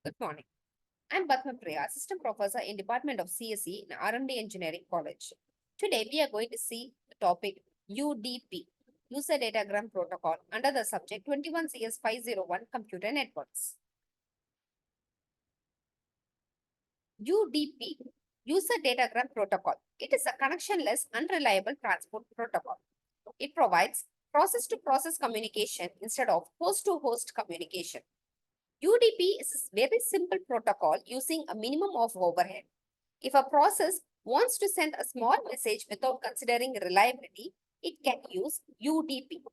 Good morning. I'm Padmapriya, Assistant Professor in Department of CSE in RMD Engineering College. Today, we are going to see the topic UDP, User Datagram Protocol, under the subject 21 CS 501 Computer Networks. UDP, User Datagram Protocol. It is a connectionless, unreliable transport protocol. It provides process-to-process communication instead of host-to-host communication. UDP is a very simple protocol using a minimum of overhead. If a process wants to send a small message without considering reliability, it can use UDP.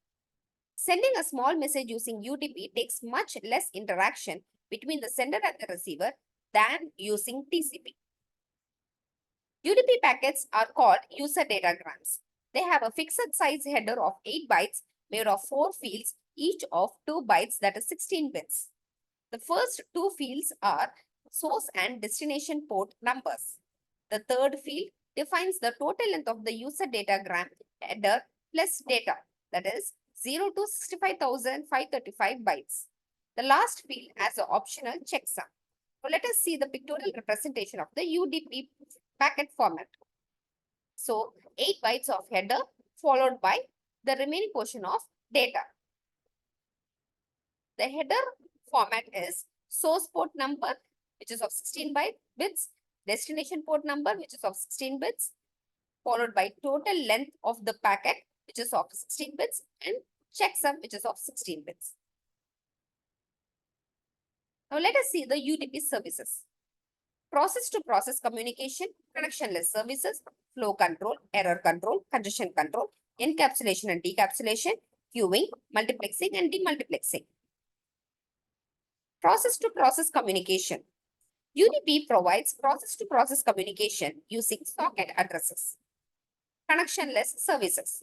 Sending a small message using UDP takes much less interaction between the sender and the receiver than using TCP. UDP packets are called user datagrams. They have a fixed size header of 8 bytes made of 4 fields, each of 2 bytes, that is 16 bits. The first two fields are source and destination port numbers. The third field defines the total length of the user datagram header plus data, that is 0 to 65,535 bytes. The last field has an optional checksum. So let us see the pictorial representation of the UDP packet format. So 8 bytes of header followed by the remaining portion of data. The header format is source port number, which is of 16 bits, destination port number, which is of 16 bits, followed by total length of the packet, which is of 16 bits, and checksum, which is of 16 bits. Now let us see the UDP services. Process-to-process communication, connectionless services, flow control, error control, congestion control, encapsulation and decapsulation, queuing, multiplexing and demultiplexing. Process-to-process communication. UDP provides process-to-process communication using socket addresses. Connectionless services.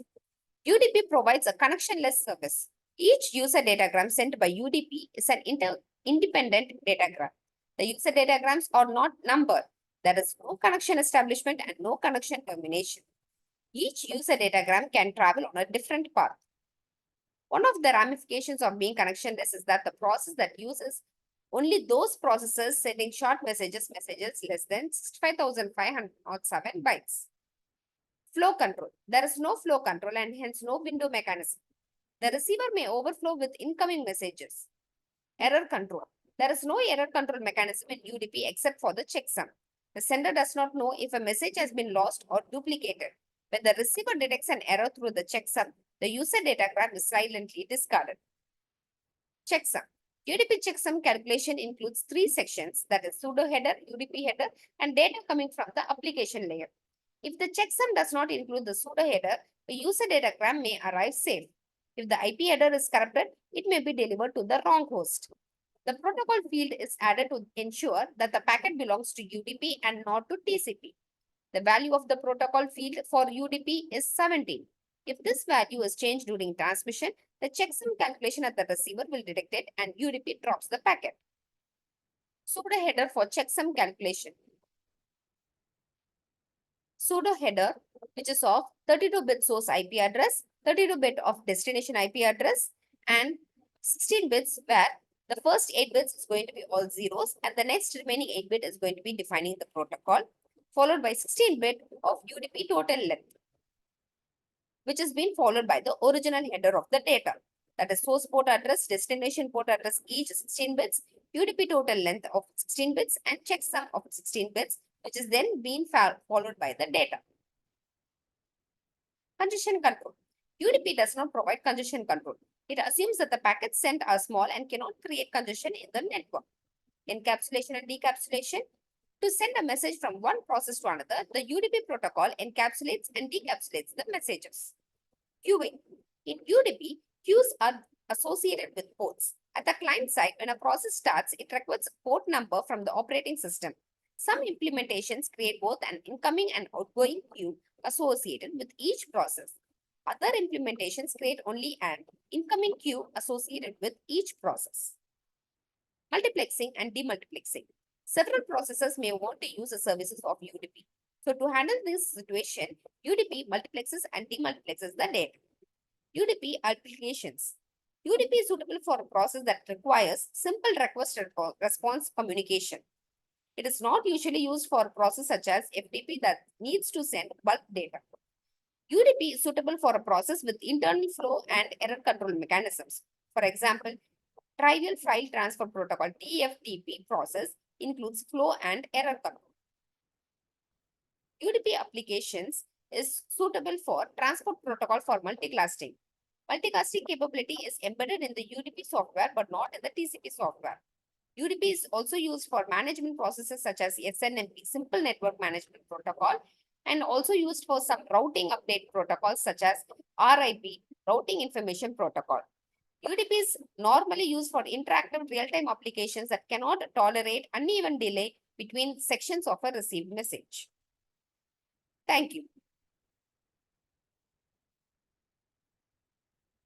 UDP provides a connectionless service. Each user datagram sent by UDP is an independent datagram. The user datagrams are not numbered. There is no connection establishment and no connection termination. Each user datagram can travel on a different path. One of the ramifications of being connectionless is that the process that uses only those processes sending short messages less than 65,507 bytes. Flow control. There is no flow control and hence no window mechanism. The receiver may overflow with incoming messages. Error control. There is no error control mechanism in UDP except for the checksum. The sender does not know if a message has been lost or duplicated. When the receiver detects an error through the checksum, the user datagram is silently discarded. Checksum. UDP checksum calculation includes 3 sections, that is pseudo header, UDP header, and data coming from the application layer. If the checksum does not include the pseudo header, the user datagram may arrive safe. If the IP header is corrupted, it may be delivered to the wrong host. The protocol field is added to ensure that the packet belongs to UDP and not to TCP. The value of the protocol field for UDP is 17. If this value is changed during transmission, the checksum calculation at the receiver will detect it and UDP drops the packet. Pseudo header for checksum calculation. Pseudo header, which is of 32-bit source IP address, 32-bit of destination IP address, and 16 bits where the first 8 bits is going to be all zeros and the next remaining 8-bit is going to be defining the protocol, followed by 16-bit of UDP total length, which is being followed by the original header of the data. That is source port address, destination port address, each 16 bits, UDP total length of 16 bits, and checksum of 16 bits, which is then being followed by the data. Congestion control. UDP does not provide congestion control. It assumes that the packets sent are small and cannot create congestion in the network. Encapsulation and decapsulation. To send a message from one process to another, the UDP protocol encapsulates and decapsulates the messages. Queuing. In UDP, queues are associated with ports. At the client side, when a process starts, it requires a port number from the operating system. Some implementations create both an incoming and outgoing queue associated with each process. Other implementations create only an incoming queue associated with each process. Multiplexing and demultiplexing. Several processors may want to use the services of UDP. So to handle this situation, UDP multiplexes and demultiplexes the data. UDP applications. UDP is suitable for a process that requires simple request response communication. It is not usually used for a process such as FTP that needs to send bulk data. UDP is suitable for a process with internal flow and error control mechanisms. For example, trivial file transfer protocol TFTP process includes flow and error control. UDP applications is suitable for transport protocol for multicasting. Multicasting capability is embedded in the UDP software but not in the TCP software. UDP is also used for management processes such as SNMP, Simple Network Management Protocol, and also used for some routing update protocols such as RIP, Routing Information Protocol. UDP is normally used for interactive real-time applications that cannot tolerate uneven delay between sections of a received message. Thank you.